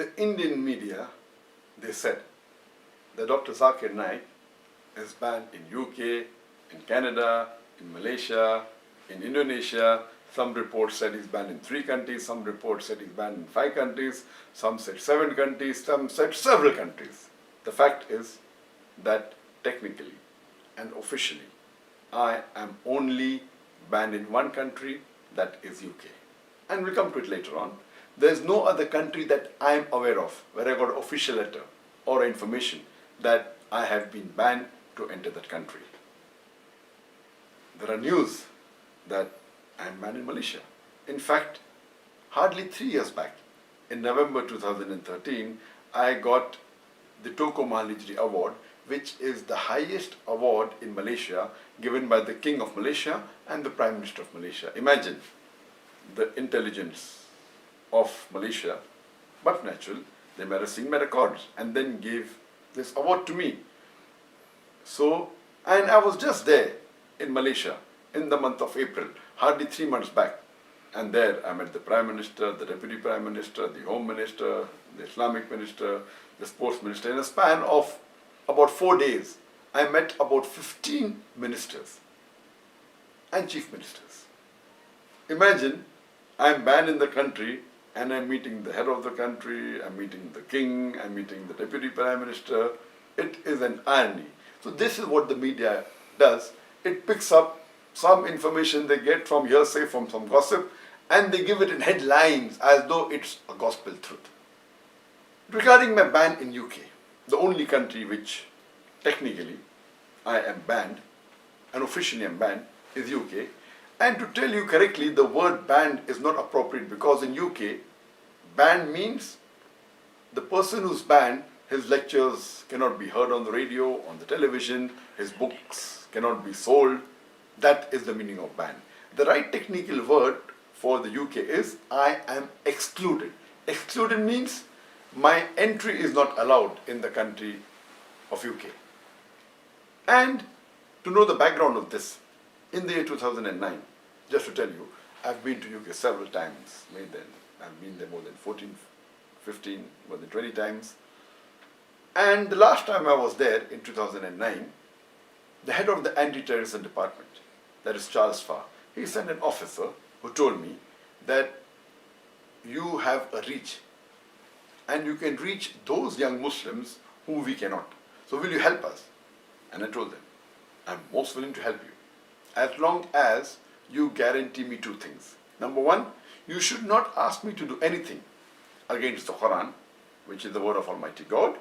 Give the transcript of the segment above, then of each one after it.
The Indian media, they said that Dr. Zakir Naik is banned in UK, in Canada, in Malaysia, in Indonesia. Some reports said he's banned in 3 countries, some reports said he's banned in 5 countries, some said 7 countries, some said several countries. The fact is that technically and officially, I am only banned in 1 country, that is UK. And we'll come to it later on. There's no other country that I am aware of where I got an official letter or information that I have been banned to enter that country. There are news that I am banned in Malaysia. In fact, hardly 3 years back, in November 2013, I got the Toko Mahalijri Award, which is the highest award in Malaysia given by the King of Malaysia and the Prime Minister of Malaysia. Imagine the intelligence of Malaysia, but natural, they made us sing my records and then gave this award to me. And I was just there in Malaysia in the month of April, hardly 3 months back. And there I met the Prime Minister, the Deputy Prime Minister, the Home Minister, the Islamic Minister, the Sports Minister. In a span of about 4 days, I met about 15 ministers and chief ministers. Imagine, I'm banned in the country and I'm meeting the head of the country, I'm meeting the king, I'm meeting the Deputy Prime Minister. It is an irony. So this is what the media does. It picks up some information they get from hearsay, from some gossip, and they give it in headlines as though it's a gospel truth. Regarding my ban in UK, the only country which technically I am banned and officially am banned is UK. And to tell you correctly, the word banned is not appropriate because in UK, banned means the person who's banned, his lectures cannot be heard on the radio, on the television, his books cannot be sold. That is the meaning of ban. The right technical word for the UK is I am excluded. Excluded means my entry is not allowed in the country of UK. And to know the background of this, in the year 2009, just to tell you, I've been to UK several times. I've been there more than 14, 15, more than 20 times. And the last time I was there in 2009, the head of the anti-terrorism department, that is Charles Farr, he sent an officer who told me that you have a reach and you can reach those young Muslims who we cannot. So will you help us? And I told them, I'm most willing to help you as long as you guarantee me 2 things. Number 1, you should not ask me to do anything against the Quran, which is the word of Almighty God,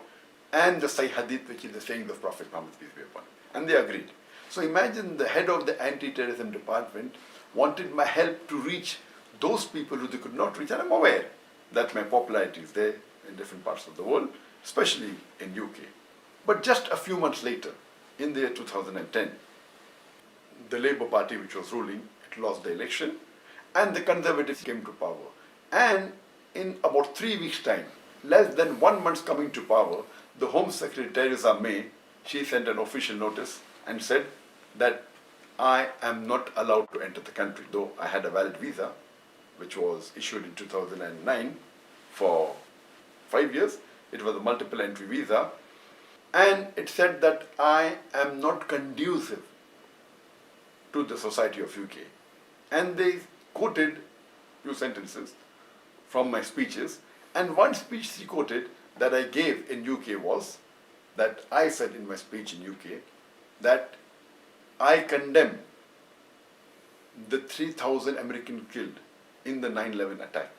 and the Sahih Hadith, which is the saying of Prophet Muhammad, peace be upon him. And they agreed. So imagine the head of the anti-terrorism department wanted my help to reach those people who they could not reach. And I'm aware that my popularity is there in different parts of the world, especially in UK. But just a few months later, in the year 2010, the Labour Party, which was ruling, it lost the election, and the Conservatives came to power. And in about 3 weeks' time, less than 1 month coming to power, the Home Secretary Theresa May, she sent an official notice and said that I am not allowed to enter the country, though I had a valid visa, which was issued in 2009 for 5 years. It was a multiple entry visa. And it said that I am not conducive to the society of UK. And they quoted few sentences from my speeches. And one speech she quoted that I gave in UK was that I said in my speech in UK that I condemn the 3,000 Americans killed in the 9/11 attack.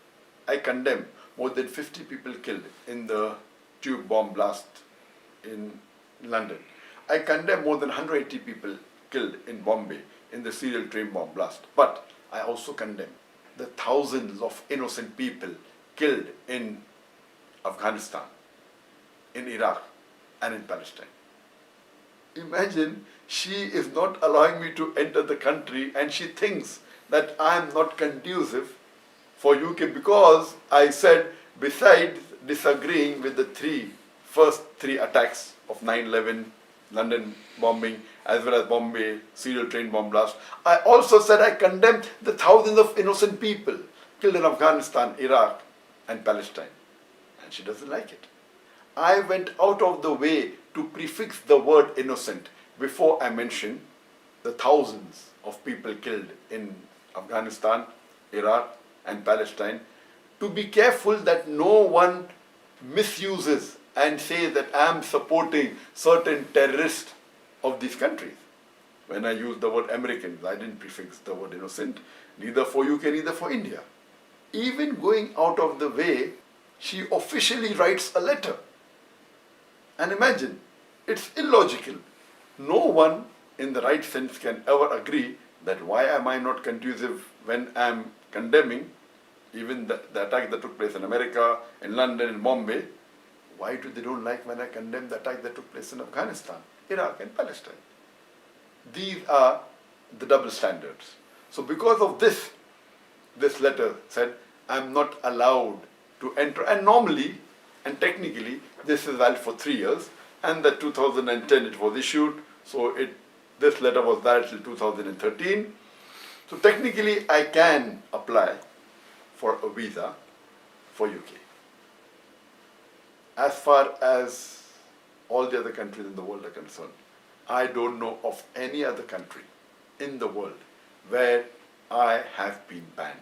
I condemn more than 50 people killed in the tube bomb blast in London. I condemn more than 180 people killed in Bombay in the serial train bomb blast. But I also condemn the thousands of innocent people killed in Afghanistan, in Iraq, and in Palestine. Imagine, she is not allowing me to enter the country and she thinks that I am not conducive for UK because I said, besides disagreeing with the first three attacks of 9/11, London bombing, as well as Bombay serial train bomb blast, I also said I condemned the thousands of innocent people killed in Afghanistan, Iraq, and Palestine. And and she doesn't like it. I went out of the way to prefix the word innocent before I mention the thousands of people killed in Afghanistan, Iraq, and Palestine, to be careful that no one misuses and says that I am supporting certain terrorists of these countries. When I used the word Americans, I didn't prefix the word innocent, neither for UK, neither for India. Even going out of the way, she officially writes a letter. And imagine, it's illogical. No one in the right sense can ever agree that why am I not conducive when I'm condemning even the attack that took place in America, in London, in Bombay. Why do they don't like when I condemn the attack that took place in Afghanistan, Iraq, and Palestine? These are the double standards. So because of this letter said, I'm not allowed to enter. And normally, and technically, this is valid for 3 years. And that 2010 it was issued. So this letter was valid till 2013. So technically, I can apply for a visa for UK. As far as all the other countries in the world are concerned, I don't know of any other country in the world where I have been banned.